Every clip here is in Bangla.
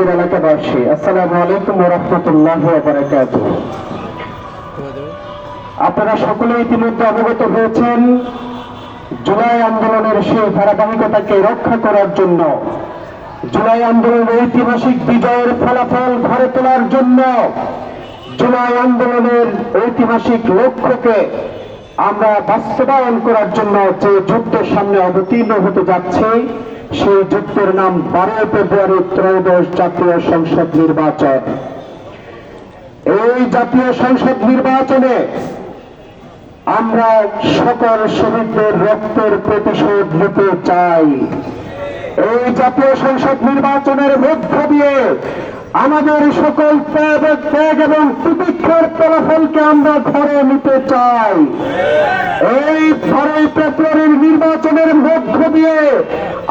এলাকাবাসী, আসসালামু আলাইকুম ওয়া রাহমাতুল্লাহি ওয়া বারাকাতুহু। আপনারা সকলে ইতিমধ্যে অবগত হয়েছেন, জুলাই আন্দোলনের সেই ধারাবাহিকতাকে রক্ষা করার জন্য, জুলাই আন্দোলনের ঐতিহাসিক বিজয়ের ফলাফল ঘরে তোলার জন্য, জুলাই আন্দোলনের ঐতিহাসিক লক্ষ্যকে আমরা বাস্তবায়ন করার জন্য যে যুদ্ধের সামনে অবতীর্ণ হতে যাচ্ছে, সেই যুদ্ধের নাম 12 ফেব্রুয়ারি ত্রয়োদশ জাতীয় সংসদ নির্বাচন। এই জাতীয় সংসদ নির্বাচনে আমরা সকল শহীদদের রক্তের প্রতিশোধ নিতে চাই। এই জাতীয় সংসদ নির্বাচনের মধ্য দিয়ে আমাদের সকল ত্যাগ এবং প্রতীক্ষার ফলাফলকে আমরা ঘরে নিতে চাই। এই 12 ফেব্রুয়ারির নির্বাচনের মধ্য দিয়ে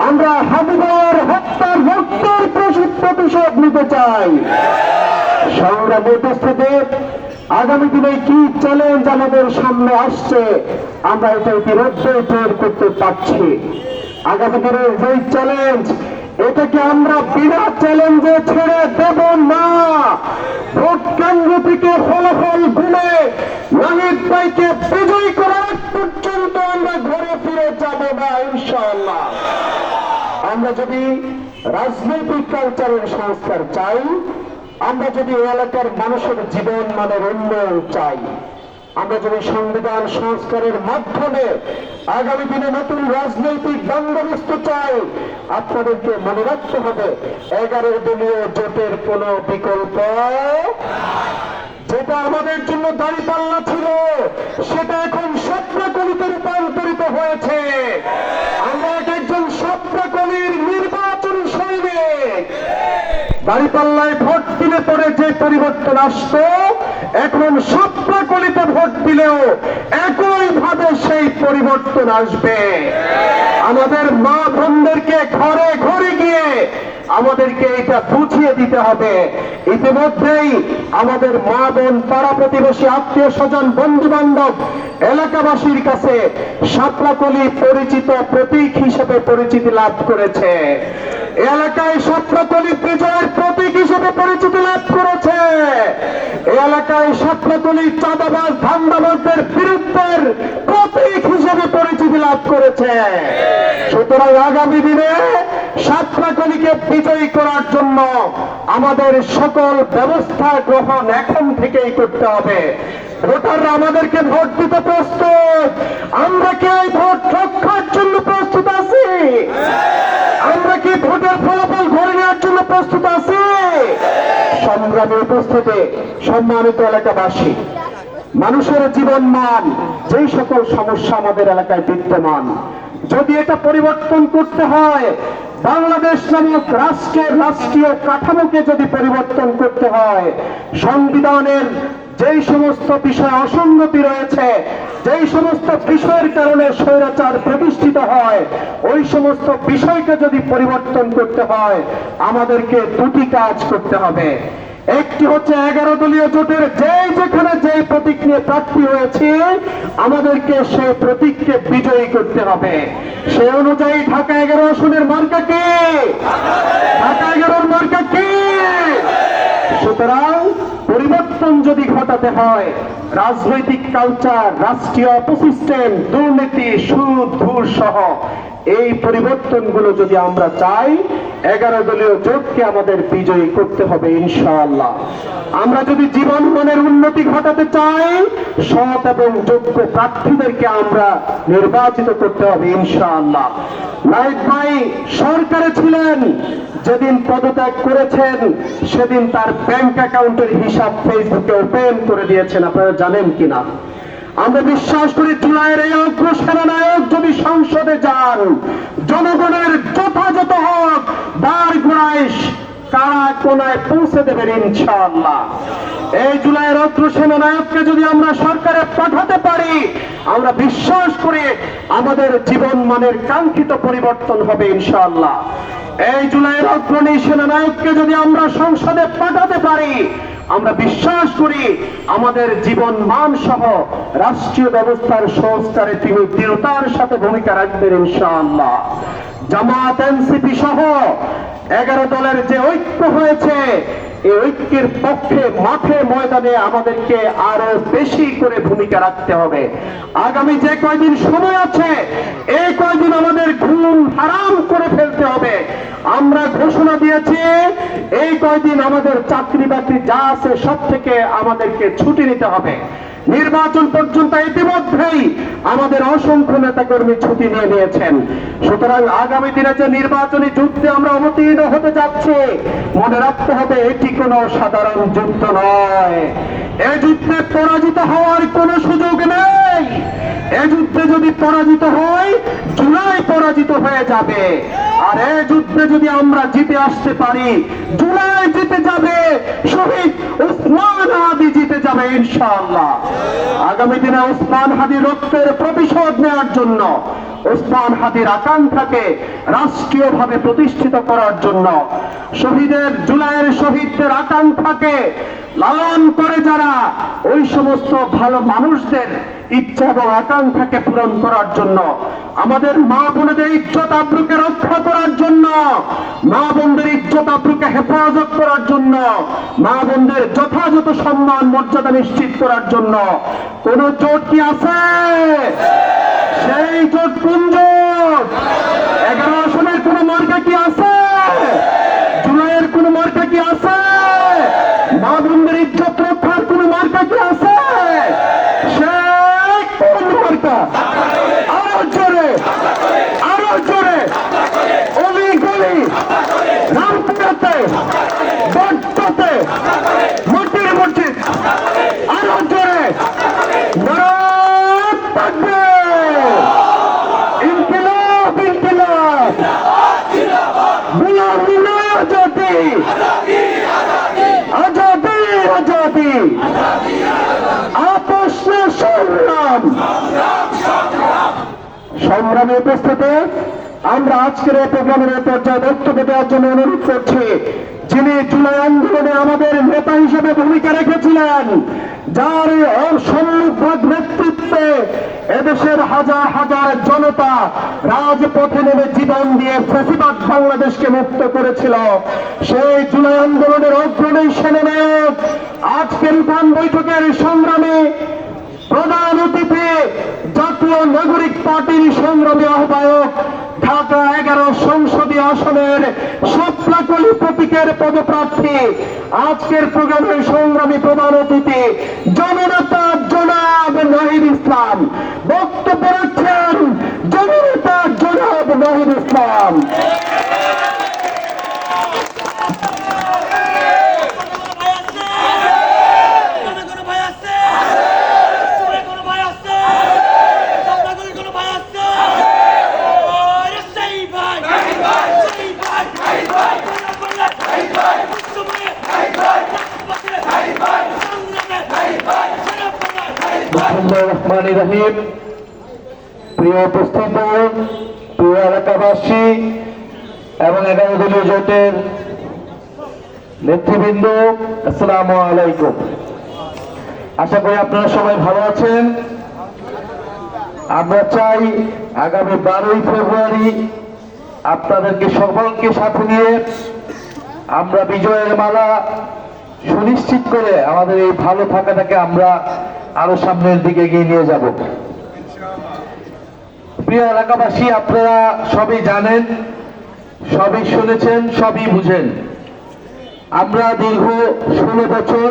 আমরা হাবিবার হত্যার রক্তের প্রতিশোধ নিতে চাই। সংগ্রামী উপস্থিতি, আগামী দিনে কি চ্যালেঞ্জ আমাদের সামনে আসছে আমরা এটা ইতিমধ্যে টের করতে পারছি। আগামী দিনের যে চ্যালেঞ্জ, এটাকে আমরা বিনা চ্যালেঞ্জে ছেড়ে দেব না। ভোট কেন্দ্র থেকে ফলাফল গুনে নাহিদ ভাইকে বিজয়ী করার পর্যন্ত আমরা ঘরে ফিরে যাব না ইনশাআল্লাহ। আমরা যদি রাজনৈতিক কালচারের সংস্কার চাই, আমরা যদি এলাকার মানুষের জীবন মানের উন্নয়ন চাই, আমরা যদি সংবিধান সংস্কারের মাধ্যমে আগামী দিনে নতুন রাজনৈতিক বন্দোবস্ত চাই, আপনাদেরকে মনে রাখতে হবে 11 দলীয় জোটের কোন বিকল্প। যেটা আমাদের জন্য দাঁড়িপাল্লা ছিল, সেটা এখন স্বপ্নকলিতে রূপান্তরিত হয়েছে। আমরা একজন স্বপ্নকলির নির্বাচন সৈনিক। দাঁড়িপাল্লায় ভোট দিলে পরে যে পরিবর্তন আসতো, এখন স্বপ্নকলিতে ভোট দিলেও একইভাবে সেই পরিবর্তন আসবে। আমাদের মা বোনদেরকে ঘরে ঘরে গিয়ে আমাদেরকে এটা বুঝিয়ে দিতে হবে। ইতিমধ্যেই আমাদের মা বোন, পাড়া প্রতিবেশী, আত্মীয় স্বজন, বন্ধু বান্ধব, এলাকাবাসীর কাছে স্বপ্নকলি পরিচিত প্রতীক হিসেবে পরিচিতি লাভ করেছে। এলাকায় স্বপ্নকলি বিজয়ের প্রতীক হিসেবে পরিচিতি লাভ করেছে। এলাকায় স্বপ্নকলি চাঁদাবাজ ধান্দাবাজদের বিরুদ্ধের প্রতীক হিসেবে পরিচিতি লাভ করেছে। সুতরাং আগামী দিনে স্বপ্নকলিকে বিজয়ী করার জন্য আমাদের সকল ব্যবস্থা গ্রহণ এখন থেকেই করতে হবে। ভোটাররা আমাদেরকে ভোট দিতে প্রস্তুত। আমরা কি এই ভোট রক্ষার জন্য প্রস্তুত আছি? আমরা কি ভোটের ফলাফল ঘরে নেওয়ার জন্য প্রস্তুত আছি? সংগ্রামী উপস্থিতি, সম্মানিত এলাকাবাসী, মানুষের জীবন মান, যেই সকল সমস্যা আমাদের এলাকায় বিদ্যমান, যদি এটা পরিবর্তন করতে হয়, বাংলাদেশ নামক রাষ্ট্রের রাষ্ট্রীয় কাঠামোকে যদি পরিবর্তন করতে হয়, সংবিধানের যেই সমস্ত বিষয় অসঙ্গতি রয়েছে, যেই সমস্ত বিষয়ের কারণে স্বৈরাচার প্রতিষ্ঠিত হয়, ওই সমস্ত বিষয়কে যদি পরিবর্তন করতে হয়, আমাদেরকে দুটি কাজ করতে হবে। একটি হচ্ছে 11 দলীয় জোটের যেখানে যেই প্রতীক নিয়ে প্রার্থী হয়েছে, আমাদেরকে সেই প্রতীককে বিজয়ী করতে হবে। সে অনুযায়ী ঢাকা 11 আসনের মার্কা কি? ঢাকা 11 মার্কা কি? সুতরাং পরিবর্তন যদি ঘটাতে হয়, রাজনৈতিক কালচার, রাষ্ট্রীয় অপসিস্টেম, দুর্নীতি, সুদ, ঘুষ সহ এই পরিবর্তনগুলো যদি আমরা চাই, 11 দলীয় জোটকে আমাদের বিজয়ী করতে হবে ইনশাআল্লাহ। আমরা যদি জীবন মানের উন্নতি ঘটাতে চাই, সৎ এবং যোগ্য প্রার্থীদেরকে আমরা নির্বাচিত করতে হবে ইনশাআল্লাহ। নাহিদ ভাই সরকারে ছিলেন, যেদিন পদত্যাগ করেছেন সেদিন তার ব্যাংক অ্যাকাউন্টের হিসাব ফেসবুকে ওপেন করে দিয়েছেন, আপনারা জানেন কিনা? আমরা বিশ্বাস করি জুলাইয়ের এই অগ্র সেনানায়ক যদি সংসদে যান, জনগণের যথাযথ হক দ্বার গোড়ায় কারা কোনায় পৌঁছে দেবেন ইনশাআল্লাহ। এই জুলাইয়ের অগ্র সেনানায়ককে যদি আমরা সরকারে পাঠাতে পারি, আমরা বিশ্বাস করি আমাদের জীবন মানের কাঙ্ক্ষিত পরিবর্তন হবে ইনশাআল্লাহ। এই জুলাইয়ের অগ্রণী সেনানায়ককে যদি আমরা সংসদে পাঠাতে পারি, আমরা বিশ্বাস করি আমাদের জীবন মান সহ রাষ্ট্রীয় ব্যবস্থার সংস্কারে তিনি দৃঢ়তার সাথে ভূমিকা রাখবেন ইনশাআল্লাহ। জামাত, এনসিপি সহ 11 দলের যে ঐক্য হয়েছে, এই ঐক্যের পক্ষে মাঠে ময়দানে আমাদেরকে আরো বেশি করে ভূমিকা রাখতে হবে। আগামী যে কয়দিন সময় আছে, এই কয়দিন আমাদের ঘুম হারাম করে ফেলতে হবে। আমরা ঘোষণা দিয়েছি এই কয়দিন আমাদের চাকরি বাকরি যা আছে সব থেকে আমাদেরকে ছুটি নিতে হবে। নির্বাচন পর্যন্ত ইতিমধ্যেই আমাদের অসংখ্য নেতাকর্মী ছুটি নিয়ে নিয়েছেন। সুতরাং আগামী দিনে যে নির্বাচনী যুদ্ধে আমরা অবতীর্ণ হতে যাচ্ছি, মনে রাখতে হবে এটি কোনো সাধারণ যুদ্ধ নয়। এই যুদ্ধে পরাজিত হওয়ার কোনো সুযোগ নেই। এই যুদ্ধে যদি পরাজিত হয়, জুলাই পরাজিত হয়ে যাবে। আর এই যুদ্ধে যদি আমরা জিতে আসতে পারি, জুলাই জিতে যাবে, শহীদ ওসমান হাদি জিতে যাবে ইনশাআল্লাহ। আগামী দিনে ওসমান হাদি রক্তের প্রতিশোধ নেওয়ার জন্য, ওসমান হাদির আকাঙ্ক্ষাকে রাষ্ট্রীয়ভাবে প্রতিষ্ঠিত করার জন্য, শহীদের জুলাইয়ের শহীদদের আকাঙ্ক্ষাকে লালন করে যারা ওই সমস্ত ভালো মানুষদের ইচ্ছা এবং আকাঙ্ক্ষাকে পূরণ করার জন্য, আমাদের মা বোনদের ইজ্জত আবরুকে রক্ষা করার জন্য, মা বোনদের ইজ্জত আবরুকে হেফাজত করার জন্য, মা বোনদের যথাযথ সম্মান মর্যাদা নিশ্চিত করার জন্য কোন জোট কি আছে? সেই জোট কোন জোট? 11 আসনের কোন মার্কা কি আছে? জুলাইয়ের কোন মার্কা কি আছে? মা বোনদের ইজ্জত রক্ষার কোন মার্কা কি আছে? সেই কোন মার্কা? আরো জোরে, আরো জোরে, অলি গলি, রামপুরাতে, বট্টতে, মসজিদ মসজিদ, আরো জোরে, নারায়ে তাকবীর, ইনকিলাব ইনকিলাব, গুলামি নয় আজাদি, আজাদি আজাদি, আপোষ না সংগ্রাম। সংগ্রামে উপস্থিতি আমরা আজকের এই প্রোগ্রামের পর্যায়ে বক্তব্য দেওয়ার জন্য অনুরোধ করছি যিনি জুলাই আন্দোলনে আমাদের নেতা হিসেবে ভূমিকা রেখেছিলেন, যার সম্মুখভাগ নেতৃত্বে এদেশের হাজার হাজার জনতা রাজপথে নেমে জীবন দিয়ে ফ্যাসিবাদ বাংলাদেশকে মুক্ত করেছিল, সেই জুলাই আন্দোলনের অগ্রণী সেনানায়ক আজকের উঠান বৈঠকের সংগ্রামে প্রধান অতিথি জাতীয় নাগরিক পার্টির সংগ্রামী আহ্বায়ক ঢাকা 11 সংসদীয় আসনের সাতলাকলি প্রতীকের পদপ্রার্থী আজকের প্রোগ্রামের সংগ্রামী প্রধান অতিথি জননেতা জনাব নাহিদ ইসলাম বক্তব্য রাখছেন। জননেতা জনাব নাহিদ ইসলাম। প্রিয় উপস্থিত, প্রিয় এলাকাবাসী এবং 11 দলীয় জোটের নেতৃবৃন্দ, আসসালামু আলাইকুম। আশা করি আপনারা সবাই ভালো আছেন। আমরা চাই আগামী 12ই ফেব্রুয়ারি আপনাদেরকে সকলকে সাথে নিয়ে আমরা বিজয়ের মালা সুনিশ্চিত করে আমাদের এই ভালো থাকাটাকে আমরা আরো সামনের দিকে এগিয়ে নিয়ে যাব। প্রিয় এলাকাবাসী, আপনারা সবই জানেন, সবই শুনেছেন, সবই বুঝেন। আমরা দীর্ঘ 16 বছর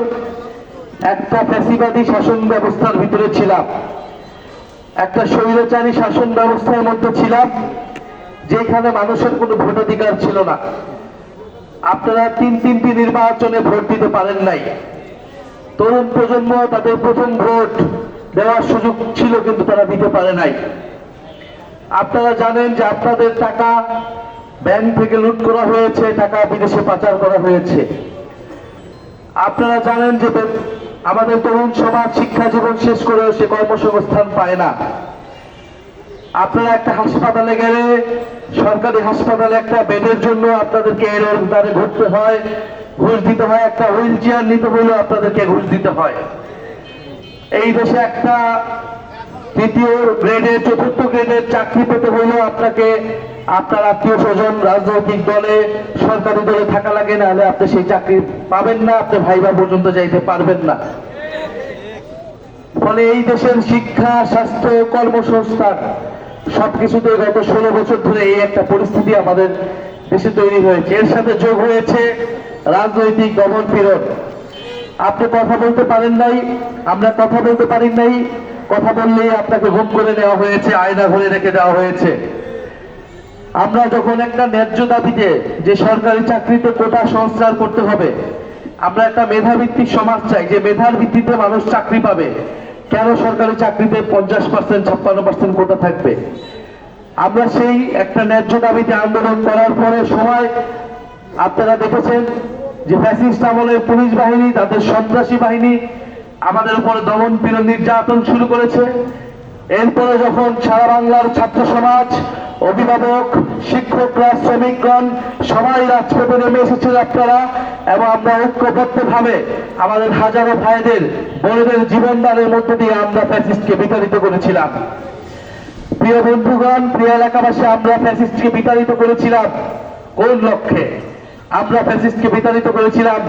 একটা ফ্যাসিবাদী শাসন ব্যবস্থার ভিতরে ছিলাম, একটা স্বৈরাচারী শাসন ব্যবস্থার মধ্যে ছিলাম, যেখানে মানুষের কোনো ভোটাধিকার ছিল না। আপনারা তিনটি নির্বাচনে ভোট দিতে পারেন নাই। তরুণ প্রজন্ম তাদের প্রথম ভোট দেওয়ার সুযোগ ছিল, কিন্তু তারা দিতে পারে নাই। আপনারা জানেন যে আপনাদের টাকা ব্যাংক থেকে লুট করা হয়েছে, টাকা বিদেশে পাচার করা হয়েছে। আপনারা জানেন যে আমাদের তরুণ সমাজ শিক্ষা জীবন শেষ করেও সে কর্মসংস্থান পায় না। আপনারা একটা হাসপাতালে গেলে, সরকারি হাসপাতালে একটা বেডের জন্য আপনাদেরকে এর দ্বারে ঘুরতে হয়, ঘুষ দিতে হয়। একটা হুইল চেয়ার নিতে হলেও আপনাদেরকে ঘুষ দিতে হয়। এই দেশে একটা তৃতীয় গ্রেডের চতুর্থ গ্রেডের চাকরি পেতে হলেও আপনাকে আপনার আত্মীয় স্বজন রাজনৈতিক দলে সরকারি দলে থাকা লাগে, না হলে আপনি সেই চাকরি পাবেন না, আপনি ভাইবা পর্যন্ত যাইতে পারবেন না। ফলে এই দেশের শিক্ষা, স্বাস্থ্য, কর্মসংস্থান সবকিছুতে গত 16 বছর ধরে এই একটা পরিস্থিতি আমাদের দেশে তৈরি হয়েছে। এর সাথে যোগ হয়েছে রাজনৈতিক দমন পীড়ন। আপনি কথা বলতে পারেন নাই, আমরা কথা বলতে পারি নাই, কথা বললেই আপনাকে গুম করে নেওয়া হয়েছে, আয়না ঘরে রেখে দেওয়া হয়েছে। আমরা যখন একটা ন্যায্য দাবিতে যে সরকারি চাকরিতে কোটা সংস্কার করতে হবে, আমরা একটা মেধাভিত্তিক সমাজ চাই, যে মেধার ভিত্তিতে মানুষ চাকরি পাবে। কেন সরকারি চাকরিতে 50%, 56% কোটা থাকবে? আমরা সেই একটা ন্যায্য দাবিতে আন্দোলন করার পরে সময় আপনারা দেখেছেন যে ফ্যাসিস্ট আমলের পুলিশ বাহিনী, তাদের সন্ত্রাসী বাহিনী আমাদের উপরে দমন পীড়ন, নির্যাতন শুরু করেছে। এরপরে যখন সারা বাংলার ছাত্র সমাজ, অভিভাবক, শিক্ষকরা, শ্রমিকগণ সবাই রাজপথে নেমে এসেছেন আপনারা, এবং আমরা ঐক্যবদ্ধভাবে আমাদের হাজারো ভাইদের, বোনদের জীবনদানের মধ্য দিয়ে আমরা ফ্যাসিস্টকে বিতাড়িত করেছিলাম। প্রিয় বন্ধুগণ, প্রিয় এলাকাবাসী, আমরা ফ্যাসিস্টকে বিতাড়িত করেছিলাম কোন লক্ষ্যে? আমরা ফ্যাসিস্টকে বিতাড়িত করেছিলাম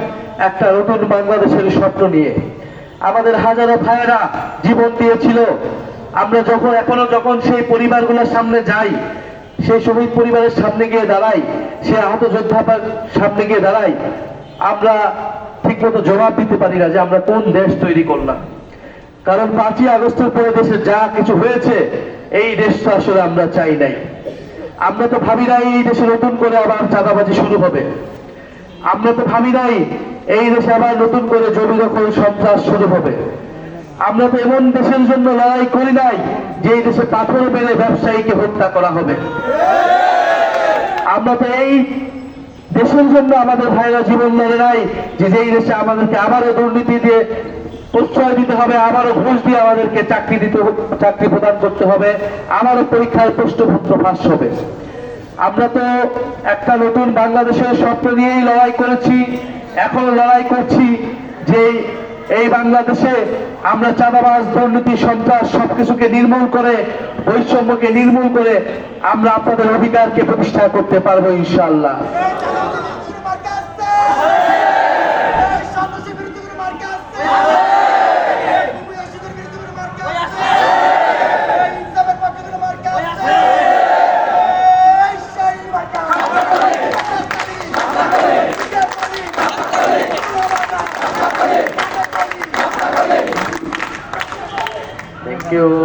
একটা নতুন বাংলাদেশের স্বপ্ন নিয়ে। আমাদের হাজারো ভাইয়েরা জীবন দিয়েছিল। আমরা যখন সেই পরিবারগুলোর সামনে যাই, সেই শহীদ পরিবারের সামনে গিয়ে দাঁড়াই, সে আহত যোদ্ধার সামনে গিয়ে দাঁড়াই, আমরা ঠিকমতো জবাব দিতে পারি না যে আমরা কোন দেশ তৈরি করলাম। কারণ 5ই আগস্টের পরে দেশে যা কিছু হয়েছে, এই দেশটা আসলে আমরা চাই নাই। আমরা তো ভাবি নাই এই দেশে নতুন করে আবার চাঁদাবাজি শুরু হবে। আমরা তো ভাবি নাই এই দেশে আবার নতুন করে জমি দখল, সন্ত্রাস শুরু হবে। আমরা তো এমন দেশের জন্য লড়াই করি নাই যে এই দেশে পাথর মেরে ব্যবসায়ীকে হত্যা করা হবে। আমরা তো এই দেশের জন্য আমাদের ভাইরা জীবন লড়ে নাই যে যেই দেশে আমাদেরকে আবারও দুর্নীতি দিয়ে প্রশ্রয় দিতে হবে, আবারও ঘুষ দিয়ে আমাদেরকে চাকরি প্রদান করতে হবে, আবারও পরীক্ষায় প্রশ্নপত্র ফাঁস হবে। আমরা তো একটা নতুন বাংলাদেশের স্বপ্ন নিয়েই লড়াই করেছি, এখনো লড়াই করছি যে এই বাংলাদেশে আমরা চাঁদাবাজ, দুর্নীতি, সন্ত্রাস সবকিছুকে নির্মূল করে, বৈষম্যকে নির্মূল করে আমরা আপনাদের অধিকারকে প্রতিষ্ঠা করতে পারবো ইনশাআল্লাহ। Thank you.